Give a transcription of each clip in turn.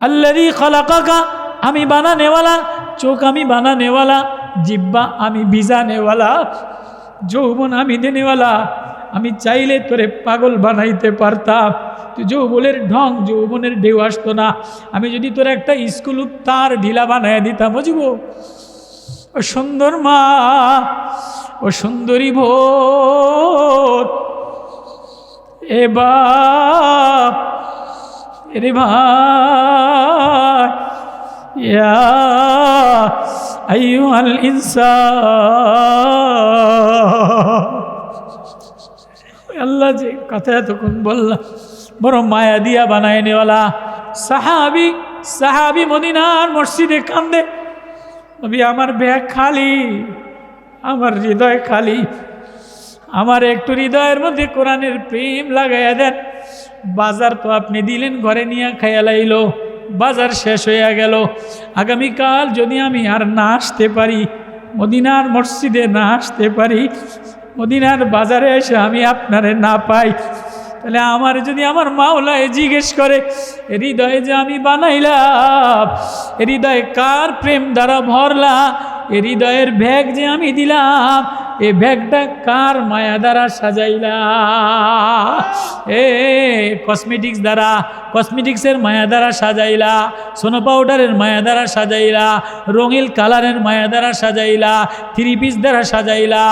আল্লাযী খালাকাকা, আমি বানানেওয়ালা, চোখ আমি বানানেওয়ালা, জিহ্বা আমি ভিজানেওয়ালা, যৌবন আমি দেনেওয়ালা। আমি চাইলে তোরে পাগল বানাইতে পারতাম, তুই যৌবনের ঢং যৌবনের ঢেউ আসতো না। আমি যদি তোর একটা স্কুল তার ঢিলা বানায় দিতাম, বুঝব ও সুন্দর মা, ও সুন্দরী ভোর, এ বাপ, এরে ভাই, ইয়া আইয়ুহাল ইনসান। আল্লাহ যে কথা এতক্ষণ বললাম, বড় মায়া দিয়া বানায় নেওয়ালা। সাহাবি মদিনার মসজিদে কান্দে, নবী আমার ব্যাগ খালি, আমার হৃদয় খালি, আমার একটু হৃদয়ের মধ্যে কোরআনের প্রেম লাগাইয়া দেন। বাজার তো আপনি দিলেন, ঘরে নিয়ে খাইয়া লাইলো, বাজার শেষ হইয়া গেল। আগামীকাল যদি আমি আর না আসতে পারি, মদিনার মসজিদে না আসতে পারি, মদিনার বাজারে এসে আমি আপনারে না পাই, তাহলে আমার যদি আমার মাওলায় জিজ্ঞেস করে হৃদয়ে যে আমি বানাইলাম, হৃদয়ে কার প্রেম দ্বারা ভরলা, হৃদয়ের ব্যাগ যে আমি দিলাম, এই ব্যাগটা কার মায়া দ্বারা সাজাইলা? এ কসমেটিক্স দ্বারা, কসমেটিক্সের মায়া দ্বারা সাজাইলা, সোনো পাউডারের মায়া দ্বারা সাজাইলা, রঙিল কালারের মায়া দ্বারা সাজাইলা, থ্রি পিস দ্বারা সাজাইলা,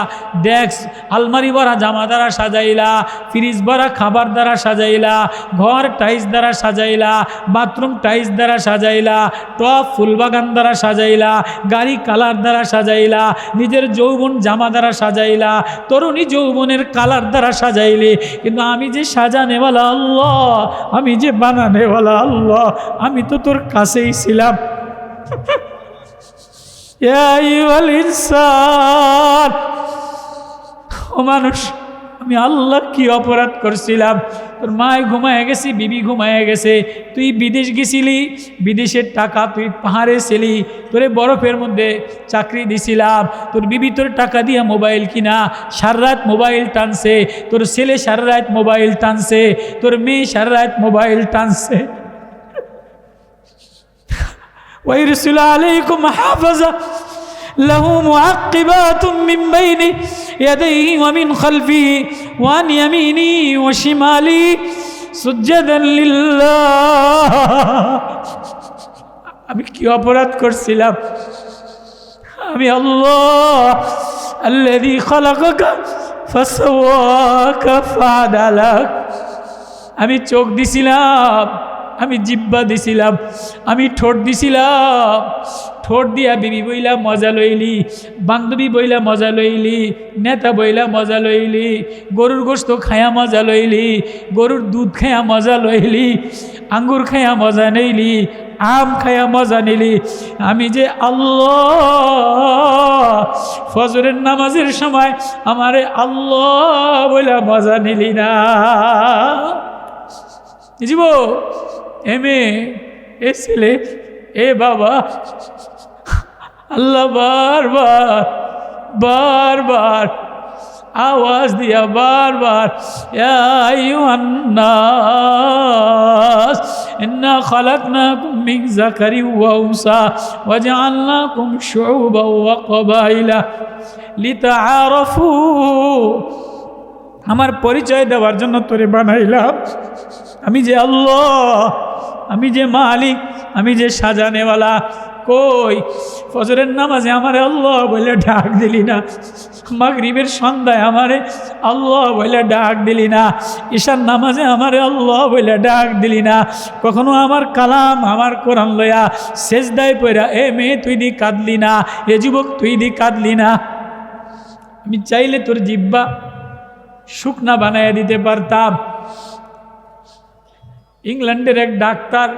ডেস্ক আলমারি ভরা জামা দ্বারা সাজাইলা, ফ্রিজ ভরা খাবার দ্বারা সাজাইলা, ঘর টাইলস দ্বারা সাজাইলা, বাথরুম টাইলস দ্বারা সাজাইলা, টপ ফুলবাগান দ্বারা সাজাইলা, গাড়ি কালার দ্বারা সাজাইলা, নিজের যৌবন জামা দ্বারা সাজাইলা, তরুণী যৌবনের কালার দ্বারা সাজাইলে। কিন্তু আমি যে সাজানেওয়ালা আল্লাহ, আমি যে বানানেওয়ালা আল্লাহ, আমি তো তোর কাছেই ছিলাম। ইয়া আইয়ুহাল ইনসান, ও মানুষ, আমি আল্লাহ কি অপরাধ করছিলাম? তোর মায় ঘুমায় গেছি, বিবি ঘুমায় গেছে, তুই বিদেশ গেছিলি, বিদেশের টাকা তুই পাহাড়ে ছিলি, তোরে বরফের মধ্যে চাকরি দিছিলাম, তোর বিবি তোর টাকা দিয়া মোবাইল কিনা সারা রাত মোবাইল টানছে, তোর ছেলে সারা রাত মোবাইল টানছে, তোর মেয়ে সারা রাত মোবাইল টানছে। ওয়াইরসিলু আলাইকুম হাফাজা লাহু মুআক্কিবাতুম মিন বাইনি ইয়াদাইহি ওয়া মিন খালফিহি ওয়া আন ইয়ামিনি ওয়া শিমালি সুজদান লিল্লাহ। আমি কি অপরাধ করছিলাম? আমি আল্লাহ আল্লাযী খালাকাকা ফাসাওয়াকা ফাআদালাক। আমি চোখ দিছিলাম, আমি জিহ্বা দিছিলাম, আমি ঠোঁট দিছিলাম, ঠোঁট দিয়া বিবি বইলা মজা লইলি, বান্ধবী বইলা মজা লইলি, নেতা বইলা মজা লইলি, গরুর গোশত খায়া মজা লইলি, গরুর দুধ খায়া মজা লইলি, আঙ্গুর খায়া মজা নিলি, আম খায়া মজা নিলি। আমি যে আল্লাহ ফজরের নামাজের সময় আমারে আল্লাহ বইলা মজা নিলি না। বুঝব এ মেয়ে, এ ছেলে, এ বাবা, আল্লাহ বারবার বারবার আওয়াজ দিয়া বারবার ইয়া আইয়ুহান নাস ইন্না খালাকনাকুম মিন যাকারিন ওয়া উনসা ওয়া জাআলনাকুম শুউবান ওয়া ক্বাবাইলা লিতাআরাফু। আমার পরিচয় দেওয়ার জন্য তোরে বানাইলাম। আমি যে আল্লাহ, আমি যে মালিক, আমি যে সাজানেওয়ালা। কই ফজরের নামাজে আমারে আল্লাহ বলে ডাক দিলি না, মাগরিবের সন্ধ্যায় আমারে আল্লাহ বলে ডাক দিলি না, ঈশার নামাজে আমারে আল্লাহ বলে ডাক দিলি না। কখনো আমার কালাম, আমার কোরআন লইয়া সেজদায় পইরা এ মেয়ে তুই দি কাঁদলি না, এ যুবক তুই দি কাঁদলি না। আমি চাইলে তোর জিহ্বা শুকনা বানাইয়া দিতে পারতাম। ইংল্যান্ডের এক ডাক্তার,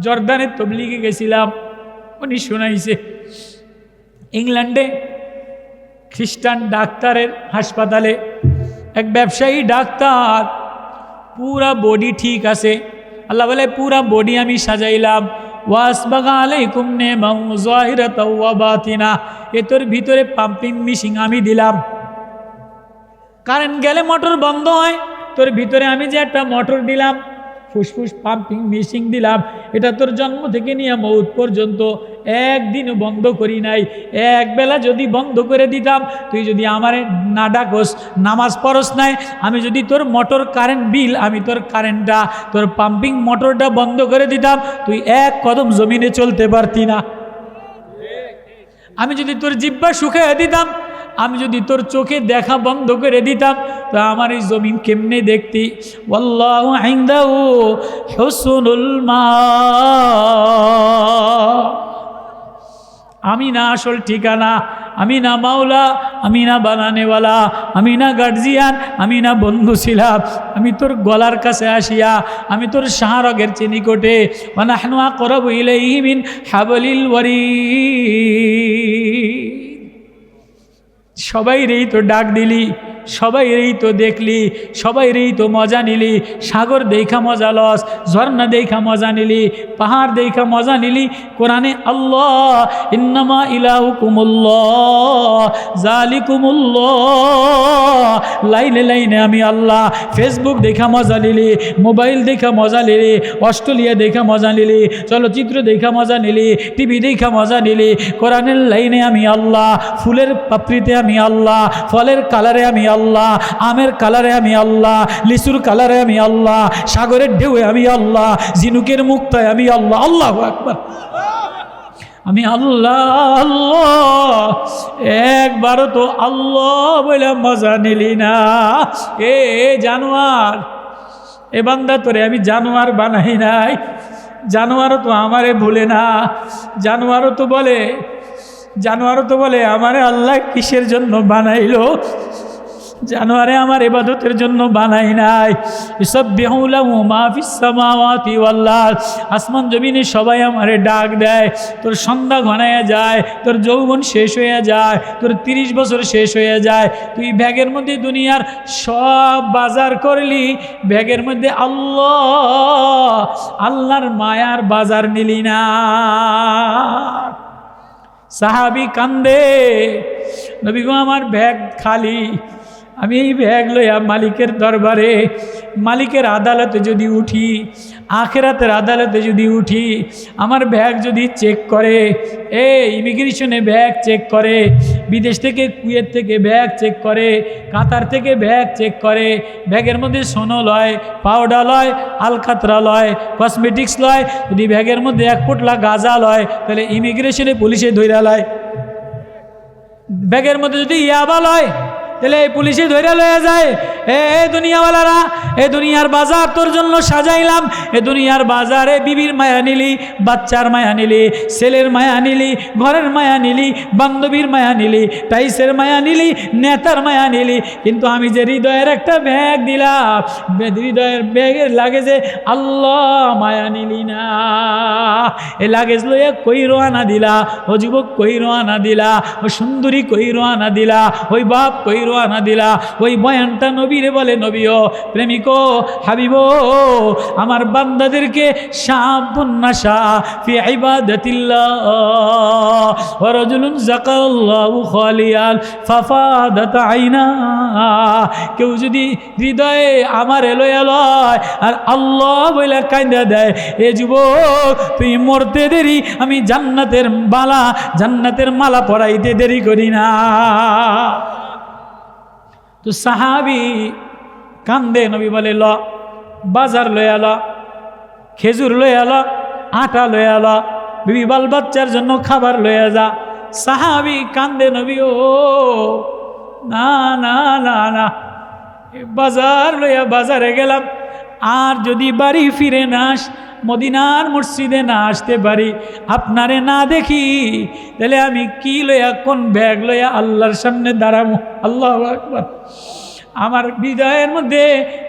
জর্দানের তবলিগে গেছিলাম, উনি শোনাইছে ইংল্যান্ডে খ্রিস্টান ডাক্তারের হাসপাতালে এক ব্যবসায়ী ডাক্তার, পুরা বডি ঠিক আছে, আল্লাহ বলে পুরা বডি আমি সাজাইলাম। ওয়াসবাগা আলাইকুম নি'মান যাহিরাতাও ওয়া বাতিনা, এর ভিতরে পাম্পিং মেশিন আমি দিলাম। কারেন্ট গেলে মোটর বন্ধ হয়, তোর ভিতরে আমি যে একটা মোটর দিলাম, ফুসফুস পাম্পিং মেশিন দিলাম, এটা তোর জন্ম থেকে নিয়ে মৌত পর্যন্ত একদিনও বন্ধ করি নাই। এক বেলা যদি বন্ধ করে দিতাম, তুই যদি আমারে না ডাকস, নামাজ পড়স নাই, আমি যদি তোর মোটর কারেন্ট বিল, আমি তোর কারেন্টটা, তোর পাম্পিং মোটরটা বন্ধ করে দিতাম, তুই এক কদম জমিনে চলতে পারতি না। আমি যদি তোর জিহ্বা শুকিয়ে দিতাম, আমি যদি তোর চোখে দেখা বন্ধ করে দিতাম, তো আমার এই জমিন কেমনে দেখতি? ওয়াল্লাহু ইনদাহু হুসনুল মাআব। আমি না আসল ঠিকানা, আমি না মাওলা, আমি না বানানেওয়ালা, আমি না গার্জিয়ান, আমি না বন্ধু ছিলাম, আমি তোর গলার কাছে আসিয়া, আমি তোর শাহরগের নিকটে, ওয়া নাহনু আকরাবু ইলাইহি মিন হাবলিল ওয়ারিদ। সবাইরেই তো ডাক দিলি, সবাইরেই তো দেখলি, সবাইরেই তো মজা নিলি। সাগর দেখা মজা লস, ঝর্ণা দেখা মজা নিলি, পাহাড় দেখা মজা নিলি। কোরআনে আল্লাহ ইন্নামা ইলাহুকুমুল্লাহ জালিকুমুল্লাহ, লাইনে লাইনে আমি আল্লাহ। ফেসবুক দেখা মজা নিলি, মোবাইল দেখা মজা নিলি, অস্ট্রেলিয়া দেখা মজা নিলি, চলচ্চিত্র দেখা মজা নিলি, টিভি দেখা মজা নিলি। কোরআনের লাইনে আমি আল্লাহ, ফুলের পাপড়িতে আমি আল্লাহ, ফলের কালারে আমি আল্লাহ, আমের কালারে আমি আল্লাহ, লিচুর কালারে আমি আল্লাহ, সাগরের ঢেউয়ে আমি আল্লাহ, ঝিনুকের মুক্তায় আমি আল্লাহ। আল্লাহু আকবার। আমি আল্লাহ আল্লাহ, একবারও তো আল্লাহ বলে মজা নিলি না। এ জানোয়ার, এ বান্দা তোরে আমি জানোয়ার বানাই নাই। জানোয়ারও তো আমারে ভুলে না। জানোয়ারও তো বলে আমারে আল্লাহ কিসের জন্য বানাইলো? জানোয়ারে আমার ইবাদতের জন্য বানাই নাই। ইসাব্বিহু লাহু মা ফিস সামাওয়াতি ওয়াল আরদ, আসমান জমিনে সবাই আমারে ডাক দেয়। তোর সন্ধ্যা ঘনায়া যায়, তোর যৌবন শেষ হয়ে যায়, তোর 30 বছর শেষ হয়ে যায়, তুই ব্যাগের মধ্যে দুনিয়ার সব বাজার করলি, ব্যাগের মধ্যে আল্লাহর মায়ার বাজার নিলি না। সাহাবী কান্দে, নবী গো আমার ব্যাগ খালি, আমি এই ব্যাগ লইয়া মালিকের দরবারে, মালিকের আদালতে যদি উঠি, আখেরাতের আদালতে যদি উঠি, আমার ব্যাগ যদি চেক করে, ইমিগ্রেশনে ব্যাগ চেক করে, বিদেশ থেকে কুয়েত থেকে ব্যাগ চেক করে, কাতার থেকে ব্যাগ চেক করে, ব্যাগের মধ্যে সোনো লয়, পাউডার লয়, আলকাতরা লয়, কসমেটিক্স লয়, যদি ব্যাগের মধ্যে 1 পোটলা গাঁজা লয়, তাহলে ইমিগ্রেশনে পুলিশে ধইরা লয়। ব্যাগের মধ্যে যদি ইয়াবা লয়, তাহলে পুলিশে ধরে লয়ে যায়। দুনিয়াওয়ালারা, দুনিয়ার বাজার তোর জন্য সাজাইলাম, দুনিয়ার বাজারে বিবির মায়া নিলি, বাচ্চার মায়া নিলি, ছেলের মায়া নিলি, ঘরের মায়া নিলি, বান্ধবীর মায়া নিলি, টাইসের মায়া নিলি, নেতার মায়া নিলি, কিন্তু আমি যে হৃদয়ের একটা ব্যাগ দিলাম, হৃদয়ের ব্যাগের লাগেজে আল্লাহ মায়া নিলি না। এ লাগেজ লইয়া কই রোয়ানা দিলা? ও যুবক কই রোয়ানা দিলা? ও সুন্দরী কই রোয়ানা দিলা? ওই বাপ কই রোয়ানা দিলা? ওই বয়ানটা নবীরে বলে, নবীও প্রেমিকো হাবিবো, আমার বান্দাদেরকে শাবুন্নাশা ফি ইবাদাতিল্লাহ ওয়া রাজুলুন যাকারাল্লাহু খালিয়ান ফাফাদাত আইনা, কেউ যদি হৃদয়ে আমার লয়া লয় আর আল্লাহ বলে কাঁদা দেয়, এ যুবক তুই মরতে দেরি, আমি জান্নাতের মালা পরাইতে দেরি করি না। তো সাহাবী কান্দে, নবী বলে ল বাজার লয়ে আলো, খেজুর লয়ে আলো, আটা লয়ে আলো, বিবি বাল বাচ্চার জন্য খাবার লয়ে যা। সাহাবী কান্দে, নবী ও না না না না, বাজার লইয়া বাজারে গেলাম, আর যদি বাড়ি ফিরে না মদিনার মসজিদে না আসতে পারি, আপনারে না দেখি, তাহলে আমি কি লইয়া, কোন ব্যাগ লইয়া আল্লাহর সামনে দাঁড়াবো? আল্লাহু আকবার। আমার হৃদয়ের মধ্যে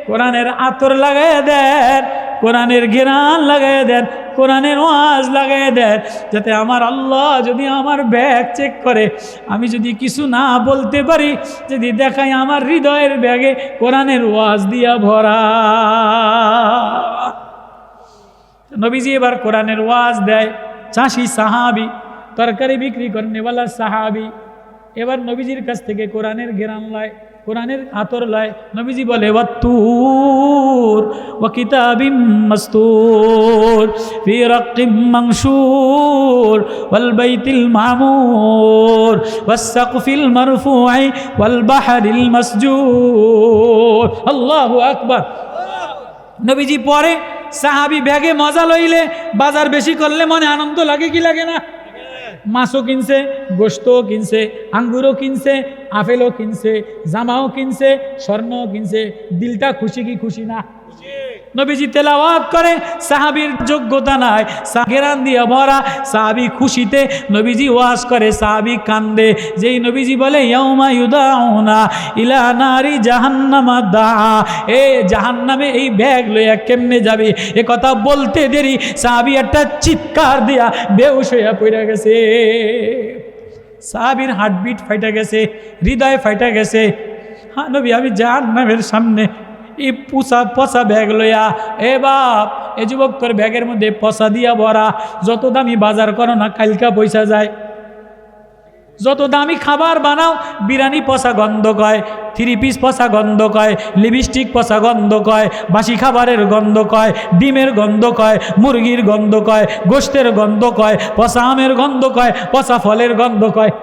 কোরআনের আতর লাগাইয়া দেন, কোরআনের ঘেরান লাগাইয়া দেন, কোরআনের ওয়াজ লাগাইয়া দেন, যাতে আমার আল্লাহ যদি আমার ব্যাগ চেক করে, আমি যদি কিছু না বলতে পারি, যদি দেখাই আমার হৃদয়ের ব্যাগে কোরআনের ওয়াজ দিয়া ভরা। নবীজি এবার কোরআনের ওয়াজ দেয়। চাষি সাহাবি, তরকারি বিক্রি করনেওয়ালা সাহাবি, এবার নবীজির কাছ থেকে কোরআনের ঘেরান লয়। কোরআনের আতর লয়। নবীজি বলে ওয়াত্তুর ওয়া কিতাবিম মাসতুর ফি রাক্কিম মানশুর ওয়াল বাইতিল মামুর ওয়াস সাকফিল মারফু'i ওয়াল বাহরিল মাসজুর। আল্লাহু আকবার। নবীজি পরে সাহাবী ব্যাগে মজা লইলে বাজার বেশি করলে মনে আনন্দ লাগে কি লাগে না? মাছও কিনছে, গোশতও কিনছে, আঙ্গুরও কিনছে, আপেলও কিনছে, জামাও কিনছে, স্বর্ণও কিনছে। দিলটা খুশি কি খুশি না? নবীজি তেলাওয়াত করে, সাহাবীর যোগ্যতা নাই, গেরান দিয়া ভরা, সাহাবী খুশিতে নবীজি ওয়াজ করে, সাহাবী কান্দে। যেই নবীজি বলে ইয়াউমা ইউদাউনা ইলা নারি জাহান্নামা দা, এ জাহান্নামে এই ব্যাগ লইয়া কেমনে যাবে, এ কথা বলতে দেরি সাহাবী একটা চিৎকার দিয়া বেহুশ হইয়া পড়ে গেছে। সাহাবীর হার্টবিট ফাইটা গেছে, হৃদয় ফাইটা গেছে। হ্যাঁ নবী, আমি জাহান্নামের সামনে এই পচা ব্যাগ লইয়া, এ বাপ, এ যুবক তোর ব্যাগের মধ্যে পচা দিয়া ভরা, যত দামি বাজার করো না কালকা পয়সা যায়, যত দামি খাবার বানাও বিরিয়ানি পচা গন্ধ কয়, 3 পিস পচা গন্ধ কয়, লিপস্টিক পচা গন্ধ কয়, বাসি খাবারের গন্ধ কয়, ডিমের গন্ধ কয়, মুরগির গন্ধ কয়, গোশতের গন্ধ কয়, পচা আমের গন্ধ কয়, পচা ফলের গন্ধ কয়।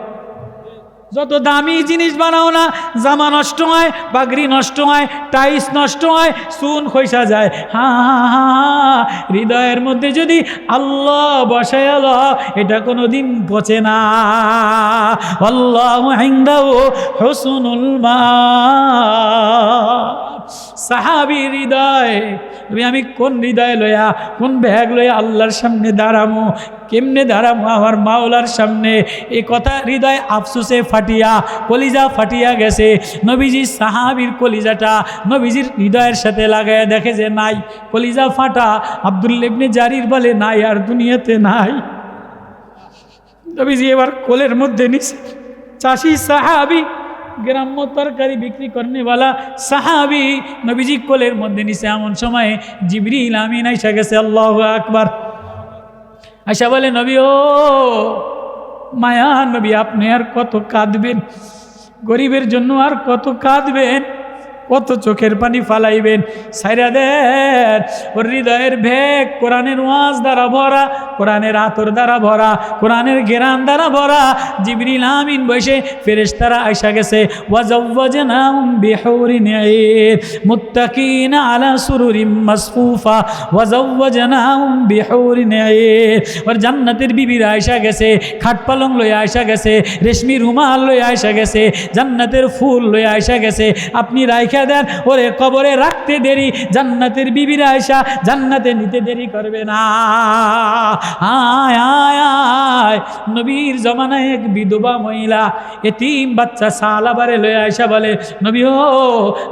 যত দামি জিনিস বানাও না, জামা নষ্ট হয়, পাগড়ি নষ্ট হয়, টাইস নষ্ট হয়, চুন খইসা যায়। হ্যাঁ, হৃদয়ের মধ্যে যদি আল্লাহ বসায় এটা কোনোদিন পচে না। আল্লাহু ইনদাহু হুসনুল মাআব। সাহাবী হৃদয়, আমি কোন হৃদয় লইয়া, কোন ব্যাগ লইয়া আল্লাহর সামনে দাঁড়ামো, কেমনে দাঁড়ামো আমার মাওলার সামনে, এই কথা হৃদয় আফসোসে ফাটিয়া, কলিজা ফাটিয়া গেছে। নবীজি সাহাবীর কলিজাটা নবীজির হৃদয়ের সাথে লাগায় দেখে যে নাই, কলিজা ফাটা। আব্দুল্লাহ ইবনে জারির বলে নাই আর দুনিয়াতে নাই। নবীজি এবার কোলের মধ্যে নিছে, চাষি সাহাবী, গ্রাম্য তরকারি বিক্রি করনেওয়ালা সাহাবী নবীজি কোলের মধ্যে নিছে। এমন সময় জিবরিল আমিন আইসা গেছে। আল্লাহু আকবার। আয়সা বলে নবী, ও মায়া নবী, আপনি আর কত কাঁদবেন, গরিবের জন্য আর কত কাঁদবেন, কত চোখের পানি ফালাইবেন, সাইরা দেন। ওর হৃদয়ের ভেগ কোরআনের ওয়াজ দ্বারা ভরা, কোরআনের আতর দ্বারা ভরা, কোরআনের ঘেরান দ্বারা ভরা। জিবরিল আমিন বসে ফেরেশতারা আইসা গেছে। ওয়াজাওয়াজনাহুম বিহুরিন আইন মুত্তাকিনা আলা সুরুরিম মাসফুফা ওয়াজাওয়াজনাহুম বিহুরিন আইন। ওর জান্নাতের বিবিরা আইসা গেছে, খাট পালং লইয়া আইসা গেছে, রেশমি রুমাল লইয়া আইসা গেছে, জান্নাতের ফুল লইয়া আইসা গেছে। আপনি রাইখা দেন, ওরে কবরে রাখতে দেরি, জান্নাতের বিবিরা আয়সা জান্নাতে নিতে দেরি করবে না। আয় আয় আয়। নবীর জমানায় এক বিধবা মহিলা এতিম বাচ্চা সালাবারে লয়ে আয়সা বলে, নবী ও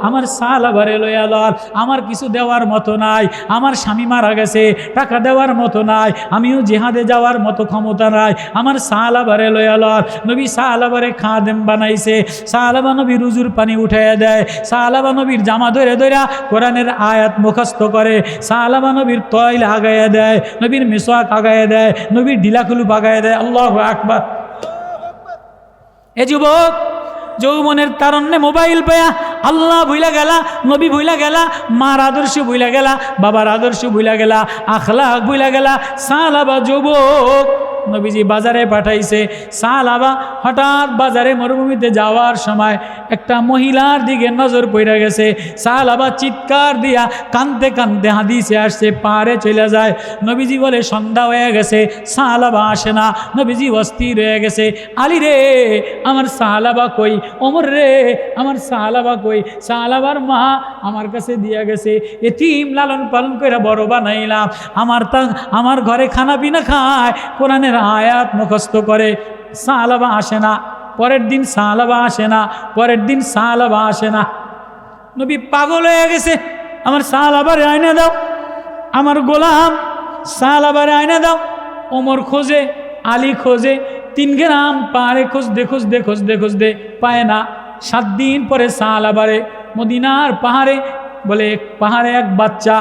আমার সালাবারে লয়া লল, আমার কিছু দেওয়ার মতো নাই, আমার স্বামী মারা গেছে, টাকা দেওয়ার মতো নাই, আমিও জিহাদে যাওয়ার মতো ক্ষমতা নাই, আমার সালাবারে লয়া লল। নবী সালাবারে খাদেম বানাইছে, সালাবা নবী রুজুর পানি উঠাইয়া দেয়, সালাবা নবীর জামা ধরে ধরে কোরআনের আয়াত মুখস্থ করে, সালাবা নবীর তৈল আগাইয়া দেয়, নবীর মিসওয়াক আগাইয়া দেয়, নবীর ঢিলাকুলুপ আগাইয়া দেয়। আল্লাহু আকবার। এ যুবক, যৌবনের তারণ্যে মোবাইল পেয়া আল্লাহ ভুইলা গেলা, নবী ভুইলা গেলা, মার আদর্শ ভুইলা গেলা, বাবার আদর্শ ভুইলা গেলা, আখলাক ভুইলা গেলা। সালাবা যুবক নবীজি বাজারে পাঠাইছে। সালাবা হঠাৎ বাজারে মরুভূমিতে যাওয়ার সময় একটা মহিলার দিকে নজর পড়ে গেছে। সালাবা চিৎকার দিয়া কানতে কানতে হাদিসে আসছে, পাহাড়ে চলে যায়। নবীজি বলে সন্ধ্যা হয়ে গেছে, সালাবা আসে না। নবীজি অস্থির হয়ে গেছে, আলী রে আমার সালাবা কই, ওমর রে আমার সালাবা কই। সালাবার মা আমার কাছে দিয়া গেছে, এতিম লালন পালন করে বড় বানাইলাম, আমার ঘরে খানা পিনা খায়, কোরআনের আয়াত মুখস্থ করে। সালাবা আসে না, পরের দিন সালাবা আসে না, পরের দিন সালাবা আসে না। নবী পাগল হয়ে গেছে, আমার সালাবারে আয়না দাও, আমার গোলাম সালাবারে আয়না দাও। ওমর খোঁজে, আলী খোঁজে, 3 গ্রাম পাহাড়ে খুঁজতে খুঁজতে খুঁজতে খুঁজতে পায় না। 7 দিন পরে সালাবারে মদিনার পাহাড়ে, বলে পাহাড়ে এক বাচ্চা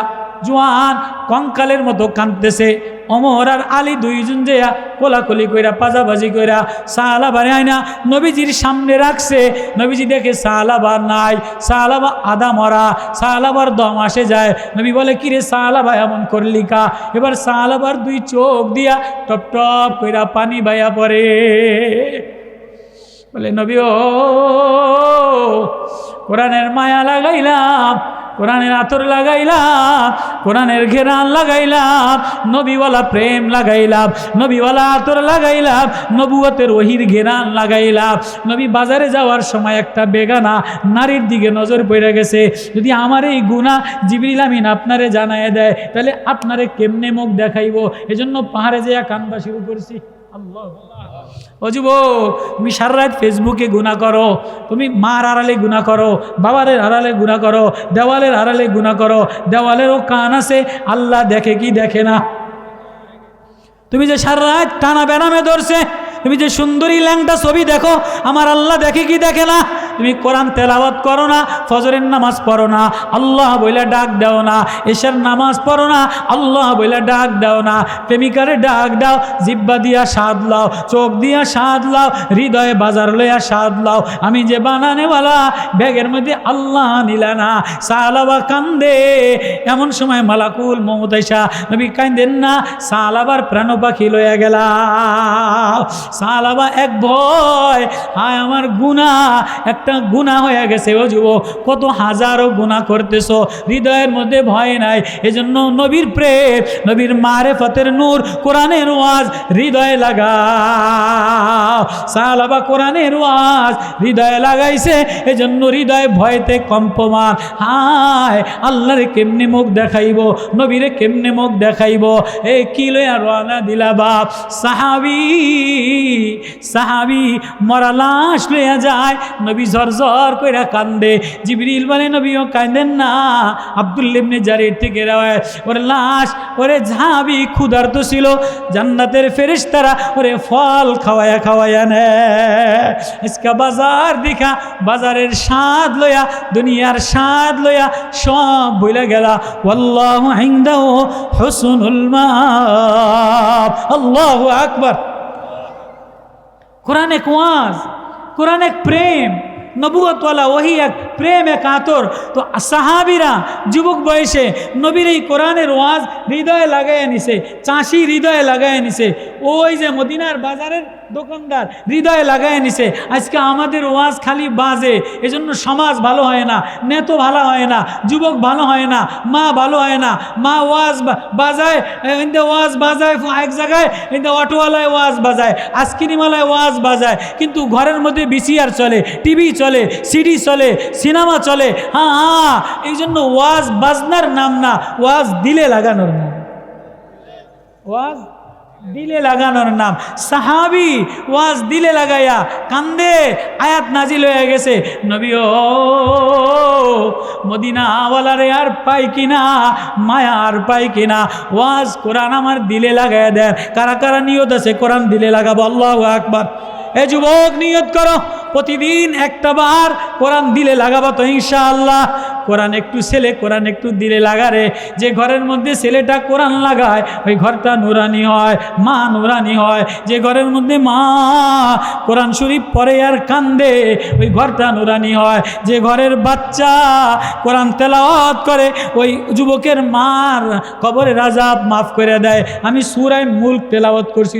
জোয়ান কঙ্কালের মতো কাঁদতেছে। ওমর আর আলী দুইজন যে কোলাকুলি কইরা পাজাবাজি কইরা সাহালাবার আয়না নবীজির সামনে রাখছে। নবীজি দেখে সাহালাবার নাই, সাহালাবা আদা মরা, সাহালাবার দম আসে যায়। নবী বলে, কিরে সাহালাবা এমন করলি কা? এবার সাহালাবার দুই চোখ দিয়া টপ টপ কইরা পানি বাইয়া পড়ে। বলে, নবী ও কোরআনের মায়া লাগাইলাম, কোরআনের আতর লাগাইলাম, কোরআনের ঘেরান লাগাইলাম, নবীওয়ালা প্রেম লাগাইলাম, নবীওয়ালা আতর লাগাইলাম, নবুয়তের ওহির ঘেরান লাগাইলাম। নবী বাজারে যাওয়ার সময় একটা বেগানা নারীর দিকে নজর পড়ে গেছে। যদি আমার এই গুনাহ জিবরিল আমিন আপনারে জানায় দেয়, তাহলে আপনারে কেমনে মুখ দেখাইব? এজন্য পাহাড়ে যেয়া কান্দা শুরু করছি। আল্লাহ ও যুবক, তুমি সারা রাত ফেসবুকে গুনাহ করো, তুমি মার আড়ালে গুনাহ করো, বাবারের আড়ালে গুনাহ করো, দেওয়ালের আড়ালে গুনাহ করো। দেওয়ালেরও কান আছে, আল্লাহ দেখে কি দেখে না? তুমি যে সারা রাত টানা বেনামে ধরছে, তুমি যে সুন্দরী ল্যাংটা ছবি দেখো, আমার আল্লাহ দেখে কি দেখে না? তুমি কোরআন তেলাওয়াত করো না, ফজরের নামাজ পড়ো না, আল্লাহ বইলা ডাক দাও না, এশার নামাজ পড়ো না, আল্লাহ বইলা ডাক দাও না, প্রেমিকারে ডাক দাও, জিব্বা দিয়া স্বাদ লাও, চোখ দিয়া স্বাদ লাও, হৃদয়ে বাজার লইয়া স্বাদ লাও। আমি যে বানানেওয়ালা, ব্যাগের মধ্যে আল্লাহ নিলা না। সাহালাবা কান্দে। এমন সময় মালাকুল মউত আইসা, নবী কান্দেন না, সাহালাবার প্রাণ পাখি লইয়া গেলা। সাহালাবা এক ভয়, হায় আমার গুনাহ, একটা গুনাহ হয়ে গেছে। ও যুবক, কত হাজারো গুনাহ করতেছো, হৃদয়ের মধ্যে ভয় নাই। এজন্য নবীর প্রেম, নবীর মারেফতের নূর, কোরআনের ওয়াজ হৃদয়ে লাগাও। সাহালাবা কোরআনের ওয়াজ হৃদয়ে লাগাইছে, এজন্য হৃদয়ে ভয়তে কম্পমান। হায় আল্লাহরে কেমনে মুখ দেখাইব, নবীরে কেমনে মুখ দেখাইব? এ কি লইয়া রওনা দিলা বাপ? সাহাবী মরা লাশ লইয়া যায়, নবী ঝরঝর কইরা কান্দে। জিবরিল বলে, নবীও কাঁদেন না। আব্দুল্লাহ ইবনে জারির থেকে রাওয়ায়াত, ওরে লাশ, ওরে সাহাবী ক্ষুধার্ত ছিল, জান্নাতের ফেরেশতারা ওরে ফল খাওয়ায়া নেয়। আজকে বাজার দেখা, বাজারের স্বাদ লইয়া, দুনিয়ার স্বাদ লইয়া সব ভুলে গেলা। ওয়াল্লাহু ইনদাহু হুসনুল মাআব। আল্লাহু আকবার। কোরআন এক ওয়াজ, কোরআন এক প্রেম, নবুয়তওয়ালা ওহি এক প্রেম, এক আতর। তো সাহাবীরা যুবক বয়সে নবীর এই কোরআনের ওয়াজ হৃদয়ে লাগাইয়া নিছে, চাষি হৃদয়ে লাগাইয়া নিছে, ওই যে মদিনার বাজারের দোকানদার হৃদয়ে লাগাইয়া নিছে। আজকে আমাদের ওয়াজ খালি বাজে, এজন্য সমাজ ভালো হয় না, নেতো ভালো হয় না, যুবক ভালো হয় না, মা ভালো হয় না। মা ওয়াজ বাজায়, ওয়াজ বাজায় এক জায়গায়, অটোওয়ালায় ওয়াজ বাজায়, আইসক্রিমওয়ালায় ওয়াজ বাজায়, কিন্তু ঘরের মধ্যে ভিসিআর চলে, টিভি চলে, সিডি চলে, সিনেমা চলে। হ্যাঁ, এই জন্য ওয়াজ বাজনার নাম না, ওয়াজ দিলে লাগানোর নাম। ওয়াজ দিলে লাগানোর নাম। সাহাবী ওয়াজ দিলে লাগাইয়া কান্দে। আয়াত নাজিল হয়ে গেছে, নবী ও মদিনা ওয়ালারে আর পাই কিনা, মায়া আর পাই কিনা, ওয়াজ কোরআন আমার দিলে লাগাইয়া দেন। কারা কারা নিয়ত আছে কোরআন দিলে লাগাবো? আল্লাহু আকবার। এ যুবক, নিয়ত করো, প্রতিদিন একটা বার কোরআন দিলে লাগাবো তো ইনশাআল্লাহ। কোরআন একটু ছেলে, কোরআন একটু দিলে লাগারে। যে ঘরের মধ্যে ছেলেটা কোরআন লাগায়, ওই ঘরটা নুরানি হয়, মা নুরানি হয়। যে ঘরের মধ্যে মা কোরআন শরীফ পড়ে আর কান্দে, ওই ঘরটা নুরানি হয়। যে ঘরের বাচ্চা কোরআন তেলাওয়াত করে, ওই যুবকের মার কবরের আযাব মাফ করে দেয়। আমি সূরা মুলক তেলাওয়াত করছি,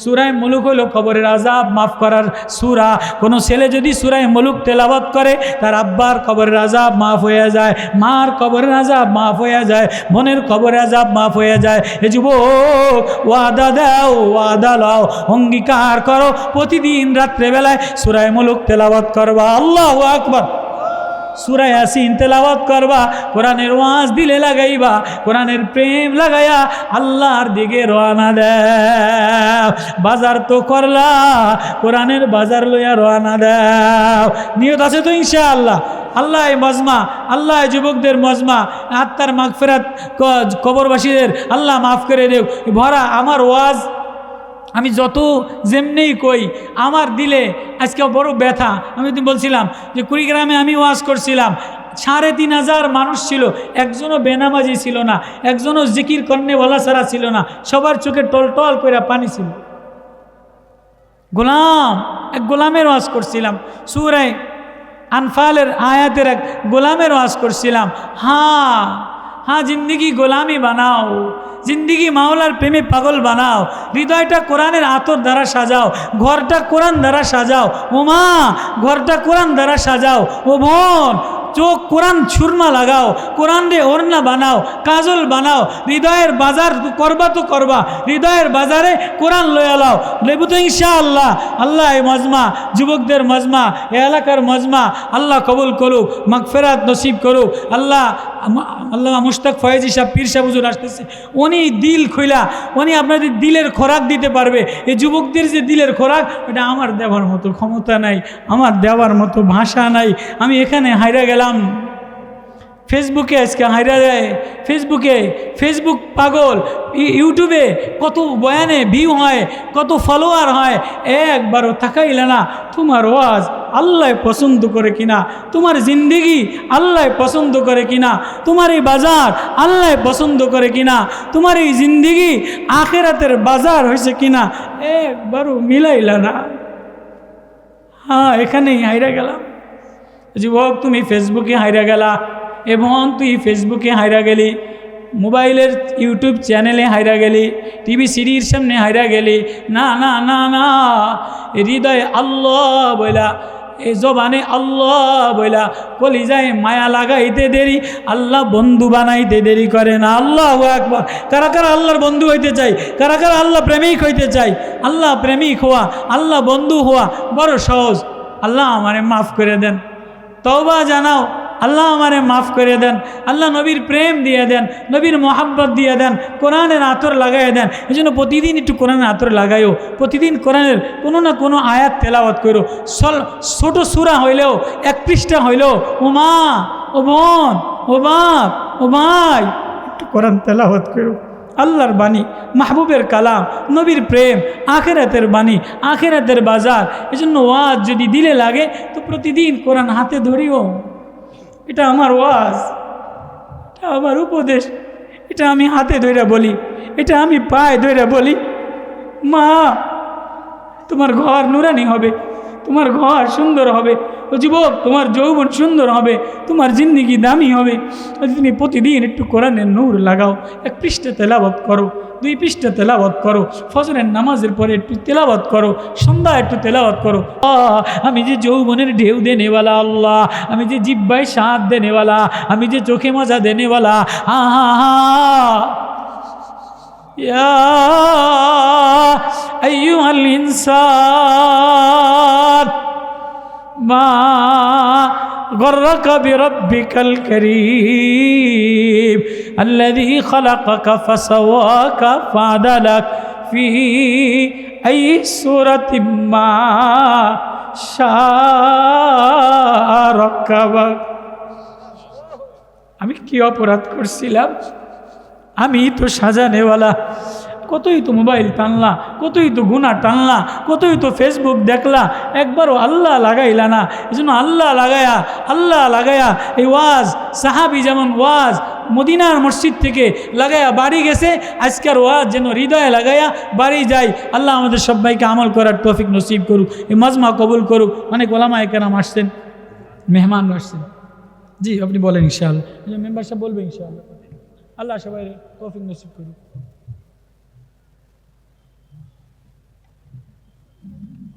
সূরা মুলক হলো কবরের আযাব মাফ করার সূরা। কোনো ছেলে যদি সূরা মুলক তেলাওয়াত করে, তার আব্বার কবরের আযাব মাফ হয়ে যায়, মার কবরের আযাব মাফ হয়ে যায়, বোনের কবরের আযাব মাফ হয়ে যায়। এ যুবক, ওয়াদা দাও, ওয়াদা লাও, অঙ্গীকার করো, প্রতিদিন রাত্রেবেলায় সূরা মুলক তেলাওয়াত করবা। আল্লাহু আকবার। সূরা ইয়াসিন তেলাওয়াত করবা, কোরআনের ওয়াজ দিলে লাগাইবা, কোরআনের প্রেম লাগাইয়া আল্লাহর দিকে রওনা দাও। বাজার তো করলা, কোরআনের বাজার লইয়া রওনা দাও। নিয়ত আছে তো ইনশাআল্লাহ? আল্লাহ মজমা, আল্লাহ যুবকদের মজমা, আত্মার মাগফিরাত, কবরবাসীদের আল্লাহ মাফ করে দেও। ভরা আমার ওয়াজ আমি যত যেমনেই কই আমার দিলে আজকে বড় ব্যথা। আমি তো বলছিলাম যে কুড়িগ্রামে আমি ওয়াজ করছিলাম, ৩,৫০০ মানুষ ছিল, একজনও বেনামাজি ছিল না, একজনও জিকির কর্নেওয়ালা ছাড়া ছিল না, সবার চোখে টলটল করে পানি ছিল। গোলাম, এক গোলামের ওয়াজ করছিলাম, সূরা আনফালের আয়াতের এক গোলামের ওয়াজ করছিলাম। হ্যাঁ হ্যাঁ, জিন্দিগি গোলামি বানাও, জিন্দিগি মাওলার প্রেমে পাগল বানাও, হৃদয়টা কোরআনের আতর দ্বারা সাজাও, ঘরটা কোরআন দ্বারা সাজাও। ও মা, ঘরটা কোরআন দ্বারা সাজাও। ও বোন, চোখ কোরআন সুরমা লাগাও, কোরআন রে ওড়না বানাও, কাজল বানাও, হৃদয়ের বাজার করবা তো করবা, হৃদয়ের বাজারে কোরআন লয়ে লাও, লেবু তো ইনশাআল্লাহ। আল্লাহ এই মজমা, যুবকদের মজমা, এ এলাকার মজমা আল্লাহ কবুল করুক, মাগফিরাত নসিব করুক। আল্লাহ মুশতাক ফয়েজি সাহেব, পীর সাহেব হুজুর আসতেছে, উনি দিল খুইলা উনি আপনাদের দিলের খোরাক দিতে পারবে। এই যুবকদের যে দিলের খোরাক, এটা আমার দেওয়ার মতো ক্ষমতা নাই, আমার দেওয়ার মতো ভাষা নাই। আমি এখানে হাইরা গেলাম ফেসবুকে, আজকে হাইরা যায় ফেসবুক পাগল, ইউটিউবে কত বয়ানে ভিউ হয়, কত ফলোয়ার হয়, একবারও তাকাইলে না তোমার ওয়াজ আল্লাহ পছন্দ করে কিনা, তোমার জিন্দিগি আল্লাহ পছন্দ করে কিনা, তোমার এই বাজার আল্লাহ পছন্দ করে কিনা, তোমার এই জিন্দিগি আখিরাতের বাজার হয়েছে কিনা, একবারও মিলাইলা না। হ্যাঁ, এখানেই হাইরা গেলাম। যুবক, তুমি ফেসবুকে হাইরা গেলা, এবং তুই ফেসবুকে হাইরা গেলি, মোবাইলের ইউটিউব চ্যানেলে হাইরা গেলি, টিভি সিরির সামনে হাইরা গেলি। না না না না, হৃদয়ে আল্লাহ বইলা, এ জবানে আল্লাহ বইলা, কলিজায় মায়া লাগাইতে দেরি, আল্লাহ বন্ধু বানাইতে দেরি করে না। আল্লাহু আকবার। কারা কারা আল্লাহর বন্ধু হইতে চাই? কারা কারা আল্লাহ প্রেমিক হইতে চাই? আল্লাহ প্রেমিক হওয়া, আল্লাহ বন্ধু হওয়া বড় সহজ। আল্লাহ আমারে মাফ করে দেন, তওবা জানাও, আল্লাহ আমারে মাফ করে দেন, আল্লাহ নবীর প্রেম দিয়ে দেন, নবীর মোহাব্বত দিয়ে দেন, কোরআনের আতর লাগাইয়া দেন। এই জন্য প্রতিদিন একটু কোরআনের আতর লাগাইও, প্রতিদিন কোরআনের কোনো না কোনো আয়াত তেলাওয়াত করো। ছোট সূরা হইলেও, 1 পৃষ্ঠা হইলেও, ও মা, ও বোন, ও বাপ, ও ভাই, একটু কোরআন তেলাওয়াত করো। আল্লাহর বাণী, মাহবুবের কালাম, নবীর প্রেম, আখিরাতের বাণী, আখিরাতের বাজার। এই জন্য ওয়াজ যদি দিলে লাগে তো প্রতিদিন কোরআন হাতে ধরিও। এটা আমার ওয়াজ, এটা আমার উপদেশ, এটা আমি হাতে ধরে বলি, এটা আমি পায়ে ধরে বলি। মা, তোমার ঘর নুরানি হবে, তোমার ঘর সুন্দর হবে। ও যুবক, তোমার যৌবন সুন্দর হবে, তোমার জিন্দিগি দামি হবে। তুমি প্রতিদিন একটু কোরআনের নূর লাগাও, 1 পৃষ্ঠা তেলাওয়াত করো, 2 পৃষ্ঠা তেলাওয়াত করো, ফজরের নামাজের পরে একটু তেলাওয়াত করো, সন্ধ্যা একটু তেলাওয়াত করো। আমি যে যৌবনের ঢেউ দেনেওয়ালা আল্লাহ, আমি যে জিব্বায় স্বাদ দেনেওয়ালা, আমি যে চোখে মজা দেনেওয়ালা। হা হা হা, ইয়া আইয়ুহাল ইনসান মা গররাকা বিরাব্বিকাল কারীম আল্লাযী খালাকাকা ফাসাওয়াকা ফাআদালাক ফি আইয়ি সূরাতিন মা শাআ রাক্কাবাক। আমি কি অপরাধ করছিলাম? আমি তো সাজানেওয়ালা, কতই তো মোবাইল টানলা, কতই তো গুনাহ টানলা, কতই তো ফেসবুক দেখলা, একবারও আল্লাহ লাগাইলা না। এই জন্য আল্লাহ লাগায়া এই ওয়াজ, সাহাবি যেমন ওয়াজ মদিনার মসজিদ থেকে লাগায়া বাড়ি গেছে, আজকের ওয়াজ যেন হৃদয়ে লাগায়া বাড়ি যায়। আল্লাহ আমাদের সবাইকে আমল করার তৌফিক নসিব করুক, এই মাজমা কবুল করুক। অনেক ওলামায়ে কেরাম আসছেন, মেহমান আসছেন। জি, আপনি বলেন ইনশাআল্লাহ, মেম্বার সাহেব বলবে ইনশাআল্লাহ। আল্লাহ সবাই তৌফিক নসিব করুক।